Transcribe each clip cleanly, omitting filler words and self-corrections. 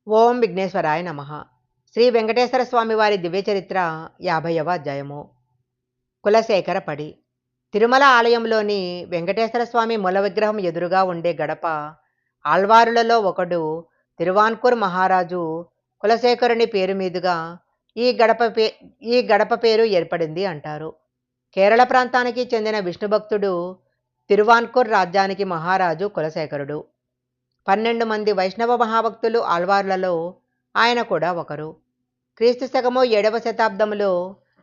ఓం విఘ్నేశ్వరాయ నమః. శ్రీ వెంకటేశ్వర స్వామి వారి దివ్య చరిత్ర 50వ అధ్యాయము. కులశేఖర పడి. తిరుమల ఆలయంలోని వెంకటేశ్వర స్వామి మూల విగ్రహం ఎదురుగా ఉండే గడప ఆళ్వారులలో ఒకడు తిరువాన్కూర్ మహారాజు కులశేఖరుని పేరు మీదుగా ఈ గడప పేరు ఏర్పడింది అంటారు. కేరళ ప్రాంతానికి చెందిన విష్ణు భక్తుడు తిరువాన్కూర్ రాజ్యానికి మహారాజు కులశేఖరుడు. 12 మంది వైష్ణవ మహాభక్తులు ఆళ్వార్లలో ఆయన కూడా ఒకరు. క్రీస్తు శకము 7వ శతాబ్దంలో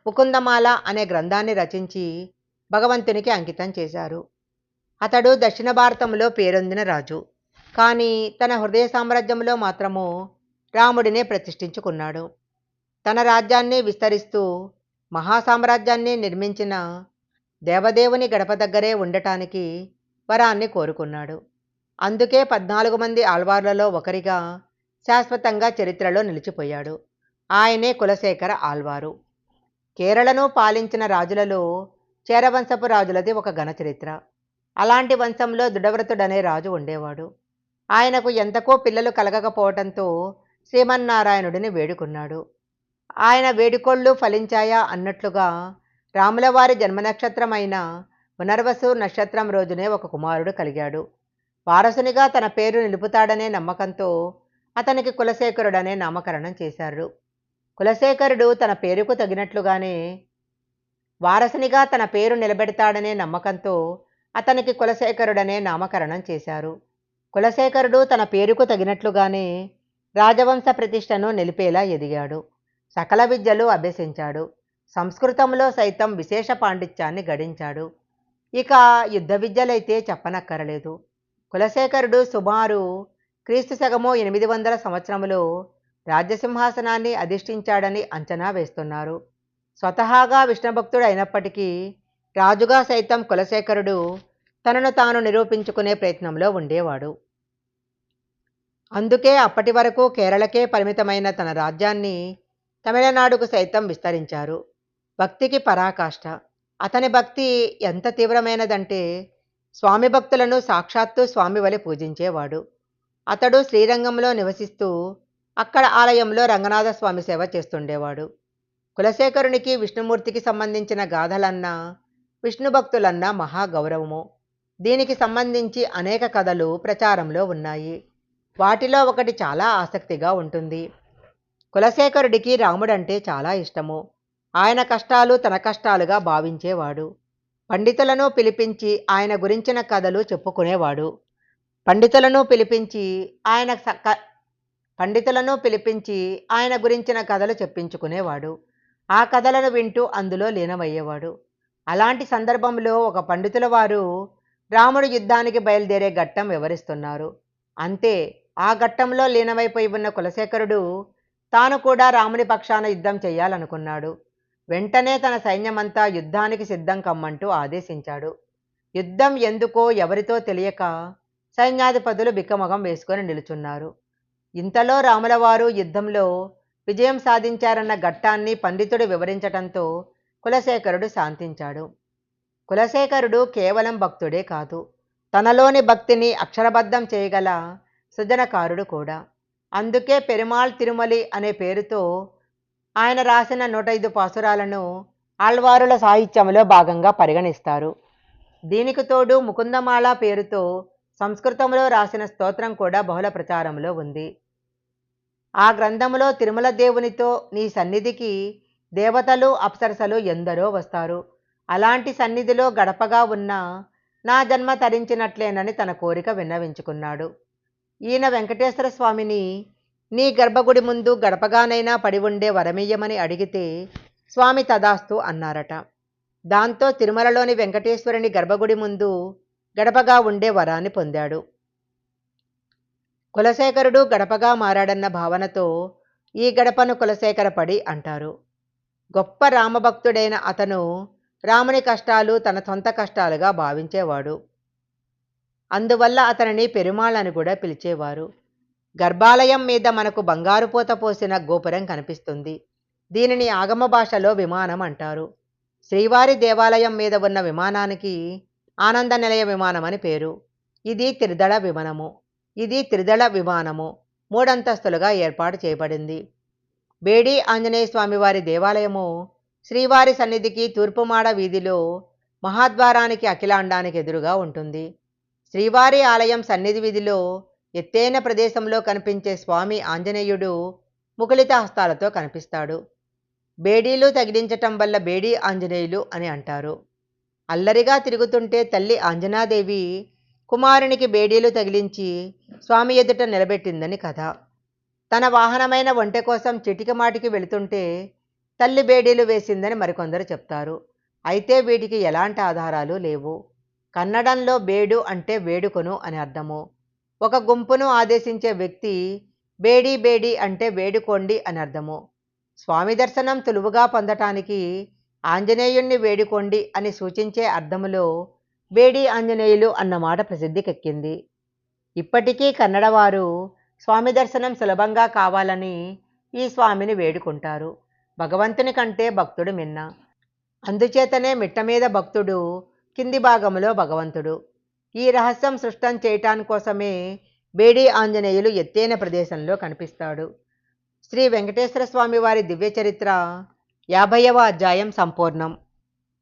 ముకుందమాల అనే గ్రంథాన్ని రచించి భగవంతునికి అంకితం చేశారు. అతడు దక్షిణ భారతంలో పేరొందిన రాజు. కానీ తన హృదయ సామ్రాజ్యంలో మాత్రము రాముడినే ప్రతిష్ఠించుకున్నాడు. తన రాజ్యాన్ని విస్తరిస్తూ మహాసామ్రాజ్యాన్ని నిర్మించిన దేవదేవుని గడప దగ్గరే ఉండటానికి వరాన్ని కోరుకున్నాడు. అందుకే 14 మంది ఆళ్వార్లలో ఒకరిగా శాశ్వతంగా చరిత్రలో నిలిచిపోయాడు. ఆయనే కులశేఖర ఆళ్వారు. కేరళను పాలించిన రాజులలో చేరవంశపు రాజులది ఒక ఘన చరిత్ర. అలాంటి వంశంలో దృఢవ్రతుడనే రాజు ఉండేవాడు. ఆయనకు ఎంతకో పిల్లలు కలగకపోవటంతో శ్రీమన్నారాయణుడిని వేడుకున్నాడు. ఆయన వేడుకోళ్ళు ఫలించాయా అన్నట్లుగా రాములవారి జన్మనక్షత్రమైన పునర్వసు నక్షత్రం రోజునే ఒక కుమారుడు కలిగాడు. వారసునిగా తన పేరు నిలుపుతాడనే నమ్మకంతో అతనికి కులశేఖరుడనే నామకరణం చేశారు. కులశేఖరుడు తన పేరుకు తగినట్లుగానే వారసునిగా తన పేరు నిలబెడతాడనే నమ్మకంతో అతనికి కులశేఖరుడనే నామకరణం చేశారు. కులశేఖరుడు తన పేరుకు తగినట్లుగానే రాజవంశ ప్రతిష్టను నిలిపేలా ఎదిగాడు. సకల విద్యలు అభ్యసించాడు. సంస్కృతంలో సైతం విశేష పాండిత్యాన్ని గడించాడు. ఇక యుద్ధ విద్యలైతే చెప్పనక్కరలేదు. కులశేఖరుడు సుమారు క్రీస్తు శకము 800 సంవత్సరములో రాజ్యసింహాసనాన్ని అధిష్ఠించాడని అంచనా వేస్తున్నారు. స్వతహాగా విష్ణుభక్తుడు అయినప్పటికీ రాజుగా సైతం కులశేఖరుడు తనను తాను నిరూపించుకునే ప్రయత్నంలో ఉండేవాడు. అందుకే అప్పటి వరకు కేరళకే పరిమితమైన తన రాజ్యాన్ని తమిళనాడుకు సైతం విస్తరించారు. భక్తికి పరాకాష్ట. అతని భక్తి ఎంత తీవ్రమైనదంటే స్వామి భక్తులను సాక్షాత్తు స్వామి వలె పూజించేవాడు. అతడు శ్రీరంగంలో నివసిస్తూ అక్కడ ఆలయంలో రంగనాథ స్వామి సేవ చేస్తుండేవాడు. కులశేఖరునికి విష్ణుమూర్తికి సంబంధించిన గాథలన్నా విష్ణు భక్తులన్నా మహాగౌరవము. దీనికి సంబంధించి అనేక కథలు ప్రచారంలో ఉన్నాయి. వాటిలో ఒకటి చాలా ఆసక్తిగా ఉంటుంది. కులశేఖరుడికి రాముడంటే చాలా ఇష్టము. ఆయన కష్టాలు తన కష్టాలుగా భావించేవాడు. పండితులను పిలిపించి ఆయన గురించిన కథలు చెప్పుకునేవాడు. పండితులను పిలిపించి ఆయన గురించిన కథలు చెప్పించుకునేవాడు. ఆ కథలను వింటూ అందులో లీనమయ్యేవాడు. అలాంటి సందర్భంలో ఒక పండితుల వారు రాముడు యుద్ధానికి బయలుదేరే ఘట్టం వివరిస్తున్నారు. అంతే, ఆ ఘట్టంలో లీనమైపోయి ఉన్న కులశేఖరుడు తాను కూడా రాముని పక్షాన యుద్ధం చేయాలనుకున్నాడు. వెంటనే తన సైన్యమంతా యుద్ధానికి సిద్ధం కమ్మంటూ ఆదేశించాడు. యుద్ధం ఎందుకో ఎవరితో తెలియక సైన్యాధిపతులు బిక్కమొగం వేసుకొని నిలుచున్నారు. ఇంతలో రాములవారు యుద్ధంలో విజయం సాధించారన్న ఘట్టాన్ని పండితుడు వివరించటంతో కులశేఖరుడు శాంతించాడు. కులశేఖరుడు కేవలం భక్తుడే కాదు, తనలోని భక్తిని అక్షరబద్ధం చేయగల సృజనకారుడు కూడా. అందుకే పెరుమాళ్ తిరుమలి అనే పేరుతో ఆయన రాసిన 105 పాసురాలను ఆళ్వారుల సాహిత్యంలో భాగంగా పరిగణిస్తారు. దీనికి తోడు ముకుందమాల పేరుతో సంస్కృతంలో రాసిన స్తోత్రం కూడా బహుళ ప్రచారంలో ఉంది. ఆ గ్రంథంలో తిరుమల దేవునితో నీ సన్నిధికి దేవతలు అప్సరసలు ఎందరో వస్తారు. అలాంటి సన్నిధిలో గడపగా ఉన్న నా జన్మ తరించినట్లేనని తన కోరిక విన్నవించుకున్నాడు. ఈయన వెంకటేశ్వర స్వామిని నీ గర్భగుడి ముందు గడపగానైనా పడి ఉండే వరమీయమని అడిగితే స్వామి తదాస్తు అన్నారట. దాంతో తిరుమలలోని వెంకటేశ్వరుని గర్భగుడి ముందు గడపగా ఉండే వరాన్ని పొందాడు. కులశేఖరుడు గడపగా మారాడన్న భావనతో ఈ గడపను కులశేఖర పడి అంటారు. గొప్ప రామభక్తుడైన అతను రాముని కష్టాలు తన సొంత కష్టాలుగా భావించేవాడు. అందువల్ల అతనిని పెరుమాళ్ అని కూడా పిలిచేవారు. గర్భాలయం మీద మనకు బంగారు పూత పోసిన గోపురం కనిపిస్తుంది. దీనిని ఆగమ భాషలో విమానం అంటారు. శ్రీవారి దేవాలయం మీద ఉన్న విమానానికి ఆనంద నిలయ విమానం అని పేరు. ఇది త్రిదళ విమానము. మూడంతస్తులుగా ఏర్పాటు చేయబడింది. బేడి ఆంజనేయ స్వామివారి దేవాలయము శ్రీవారి సన్నిధికి తూర్పుమాడ వీధిలో మహాద్వారానికి అఖిలాండానికి ఎదురుగా ఉంటుంది. శ్రీవారి ఆలయం సన్నిధి వీధిలో ఎత్తైన ప్రదేశంలో కనిపించే స్వామి ఆంజనేయుడు ముకుళిత హస్తాలతో కనిపిస్తాడు. బేడీలు తగిలించటం వల్ల బేడీ ఆంజనేయులు అని అంటారు. అల్లరిగా తిరుగుతుంటే తల్లి ఆంజనాదేవి కుమారునికి బేడీలు తగిలించి స్వామి ఎదుట నిలబెట్టిందని కథ. తన వాహనమైన ఒంటె కోసం చిటికమాటికి వెళుతుంటే తల్లి బేడీలు వేసిందని మరికొందరు చెప్తారు. అయితే వీటికి ఎలాంటి ఆధారాలు లేవు. కన్నడంలో బేడు అంటే వేడుకొను అని అర్థము. ఒక గుంపును ఆదేశించే వ్యక్తి బేడి బేడి అంటే వేడుకోండి అని అర్థము. స్వామి దర్శనం సులువుగా పొందటానికి ఆంజనేయుణ్ణి వేడుకోండి అని సూచించే అర్థములో బేడి ఆంజనేయులు అన్నమాట ప్రసిద్ధికెక్కింది. ఇప్పటికీ కన్నడవారు స్వామి దర్శనం సులభంగా కావాలని ఈ స్వామిని వేడుకుంటారు. భగవంతుని కంటే భక్తుడు మిన్న. అందుచేతనే మిట్ట మీద భక్తుడు, కింది భాగంలో భగవంతుడు. ఈ రహస్యం సృష్టం చేయటానికోసమే బేడి ఆంజనేయులు ఎత్తైన ప్రదేశంలో కనిపిస్తాడు. శ్రీ వెంకటేశ్వర స్వామి వారి దివ్య చరిత్ర 50వ అధ్యాయం సంపూర్ణం.